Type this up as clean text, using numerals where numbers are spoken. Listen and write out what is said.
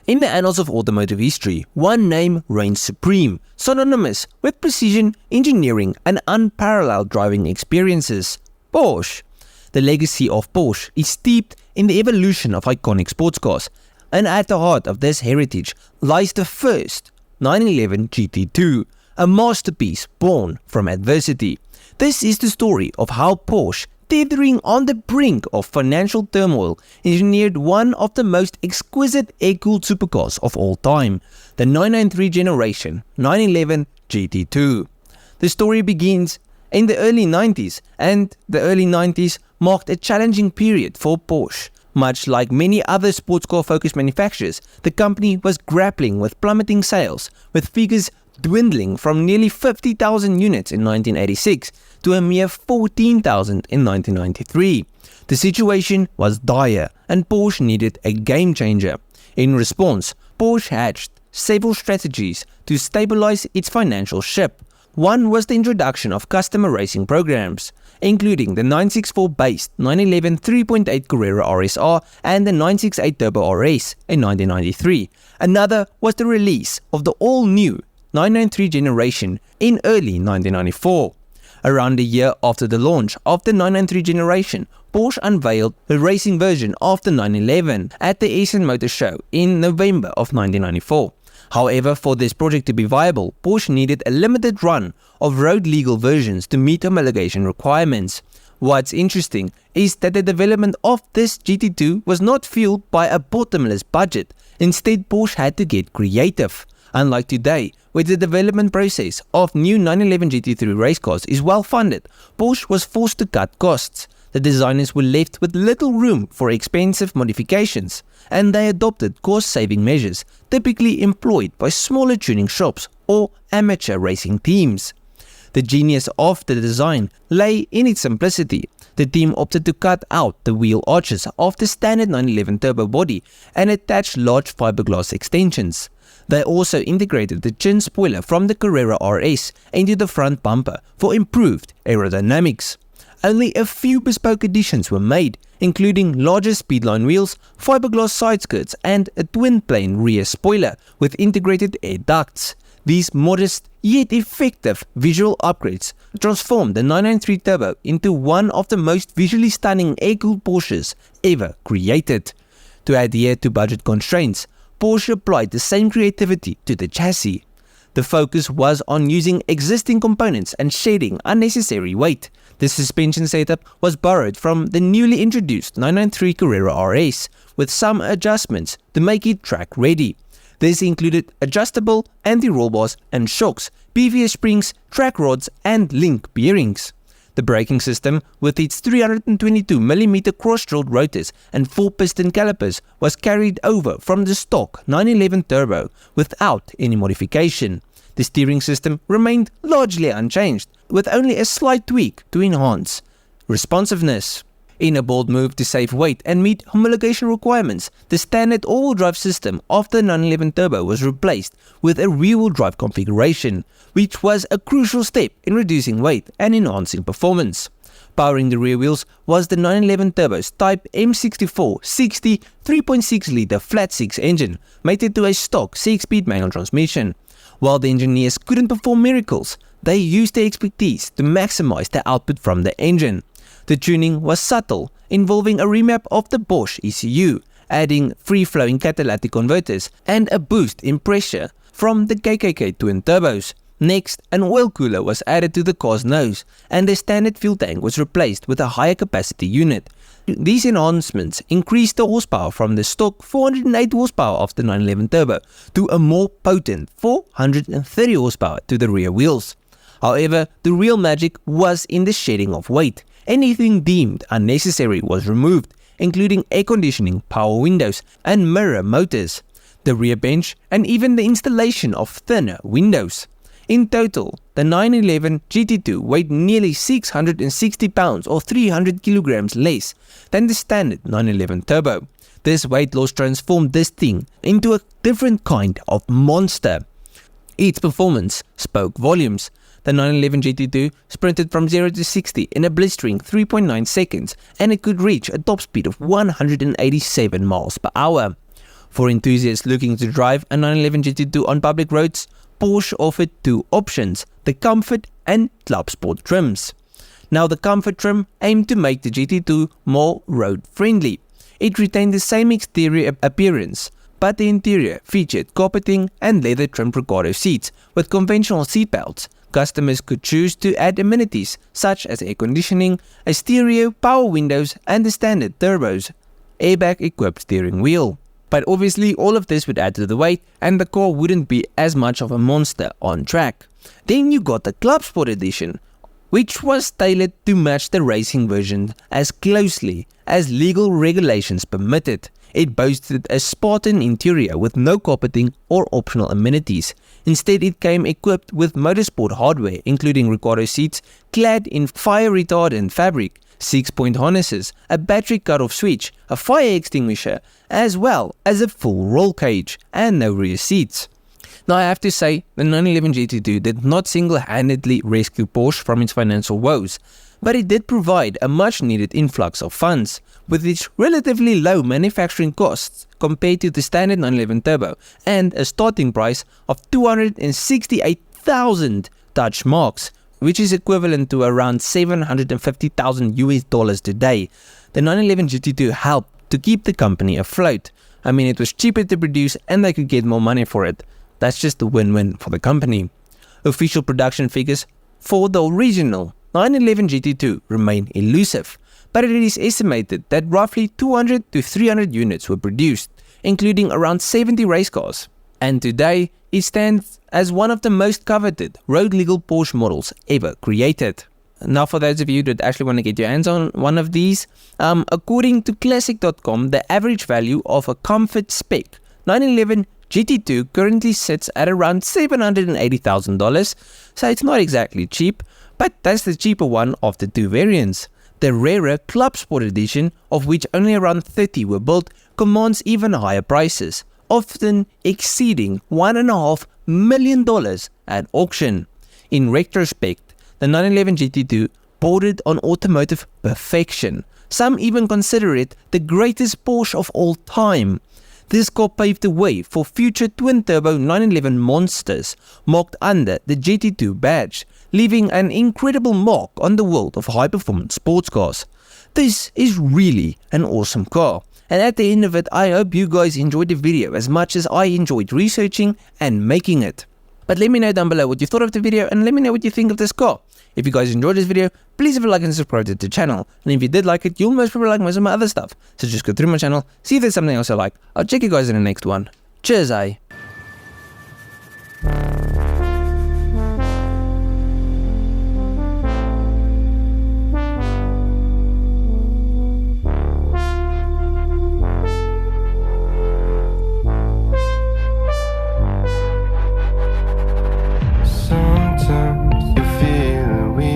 In the annals of automotive history, one name reigns supreme, synonymous with precision, engineering, and unparalleled driving experiences: Porsche. The legacy of Porsche is steeped in the evolution of iconic sports cars, and at the heart of this heritage lies the first 911 GT2, a masterpiece born from adversity. This is the story of how Porsche, teetering on the brink of financial turmoil, engineered one of the most exquisite air-cooled supercars of all time, the 993 generation 911 GT2. The story begins in the early 90s, and the early 90s marked a challenging period for Porsche. Much like many other sports car-focused manufacturers, the company was grappling with plummeting sales, with figures dwindling from nearly 50,000 units in 1986 to a mere 14,000 in 1993. The situation was dire, and Porsche needed a game changer. In response, Porsche hatched several strategies to stabilize its financial ship. One was the introduction of customer racing programs, including the 964-based 911 3.8 Carrera RSR and the 968 Turbo RS in 1993. Another was the release of the all-new 993 generation in early 1994. Around a year after the launch of the 993 generation, Porsche unveiled the racing version of the 911 at the Essen Motor Show in November of 1994. However, for this project to be viable, Porsche needed a limited run of road-legal versions to meet homologation requirements. What's interesting is that the development of this GT2 was not fueled by a bottomless budget. Instead, Porsche had to get creative. Unlike today, where the development process of new 911 GT3 race cars is well funded, Porsche was forced to cut costs. The designers were left with little room for expensive modifications, and they adopted cost-saving measures typically employed by smaller tuning shops or amateur racing teams. The genius of the design lay in its simplicity. The team opted to cut out the wheel arches of the standard 911 turbo body and attach large fiberglass extensions. They also integrated the chin spoiler from the Carrera RS into the front bumper for improved aerodynamics. Only a few bespoke additions were made, including larger speedline wheels, fiberglass side skirts, and a twin-plane rear spoiler with integrated air ducts. These modest yet effective visual upgrades transformed the 993 Turbo into one of the most visually stunning air-cooled Porsches ever created. To adhere to budget constraints, Porsche applied the same creativity to the chassis. The focus was on using existing components and shedding unnecessary weight. The suspension setup was borrowed from the newly introduced 993 Carrera RS, with some adjustments to make it track ready. This included adjustable anti-roll bars and shocks, PVS springs, track rods, and link bearings. The braking system, with its 322mm cross-drilled rotors and 4-piston calipers, was carried over from the stock 911 Turbo without any modification. The steering system remained largely unchanged, with only a slight tweak to enhance responsiveness. In a bold move to save weight and meet homologation requirements, the standard all-wheel drive system of the 911 Turbo was replaced with a rear-wheel drive configuration, which was a crucial step in reducing weight and enhancing performance. Powering the rear wheels was the 911 Turbo's Type M64 60 3.6-litre flat-six engine, mated to a stock 6-speed manual transmission. While the engineers couldn't perform miracles, they used their expertise to maximize the output from the engine. The tuning was subtle, involving a remap of the Porsche ECU, adding free-flowing catalytic converters and a boost in pressure from the KKK twin turbos. Next, an oil cooler was added to the car's nose, and the standard fuel tank was replaced with a higher capacity unit. These enhancements increased the horsepower from the stock 408 horsepower of the 911 Turbo to a more potent 430 horsepower to the rear wheels. However, the real magic was in the shedding of weight. Anything deemed unnecessary was removed, including air conditioning, power windows, and mirror motors, the rear bench, and even the installation of thinner windows. In total, the 911 GT2 weighed nearly 660 pounds or 300 kilograms less than the standard 911 Turbo. This weight loss transformed this thing into a different kind of monster. Its performance spoke volumes. The 911 GT2 sprinted from 0 to 60 in a blistering 3.9 seconds, and it could reach a top speed of 187 miles per hour. For enthusiasts looking to drive a 911 GT2 on public roads, Porsche offered two options, the Comfort and Club Sport trims. Now the Comfort trim aimed to make the GT2 more road-friendly. It retained the same exterior appearance, but the interior featured carpeting and leather-trimmed Recaro seats with conventional seatbelts. Customers could choose to add amenities such as air conditioning, a stereo, power windows, and the standard turbos, airbag-equipped steering wheel. But obviously all of this would add to the weight and the car wouldn't be as much of a monster on track. Then you got the Club Sport edition, which was tailored to match the racing version as closely as legal regulations permitted. It boasted a Spartan interior with no carpeting or optional amenities. Instead, it came equipped with motorsport hardware, including Recaro seats clad in fire-retardant fabric, 6-point harnesses, a battery cut-off switch, a fire extinguisher, as well as a full roll cage and no rear seats. Now I have to say, the 911 GT2 did not single-handedly rescue Porsche from its financial woes, but it did provide a much-needed influx of funds. With its relatively low manufacturing costs compared to the standard 911 Turbo and a starting price of 268,000 Dutch marks, which is equivalent to around $750,000 today, the 911 GT2 helped to keep the company afloat. I mean, it was cheaper to produce and they could get more money for it. That's just a win-win for the company. Official production figures for the original 911 GT2 remain elusive, but it is estimated that roughly 200 to 300 units were produced, including around 70 race cars. And today, it stands as one of the most coveted road-legal Porsche models ever created. Now for those of you that actually want to get your hands on one of these, according to Classic.com, the average value of a comfort spec 911 GT2 currently sits at around $780,000, so it's not exactly cheap, but that's the cheaper one of the two variants. The rarer Club Sport edition, of which only around 30 were built, commands even higher prices, often exceeding $1.5 million at auction. In retrospect, the 911 GT2 bordered on automotive perfection. Some even consider it the greatest Porsche of all time. This car paved the way for future twin-turbo 911 monsters marked under the GT2 badge, leaving an incredible mark on the world of high-performance sports cars. This is really an awesome car, and at the end of it, I hope you guys enjoyed the video as much as I enjoyed researching and making it. But let me know down below what you thought of the video and let me know what you think of this car. If you guys enjoyed this video, please leave a like and subscribe to the channel. And if you did like it, you'll most probably like most of my other stuff. So just go through my channel, see if there's something else I like. I'll check you guys in the next one. Cheers,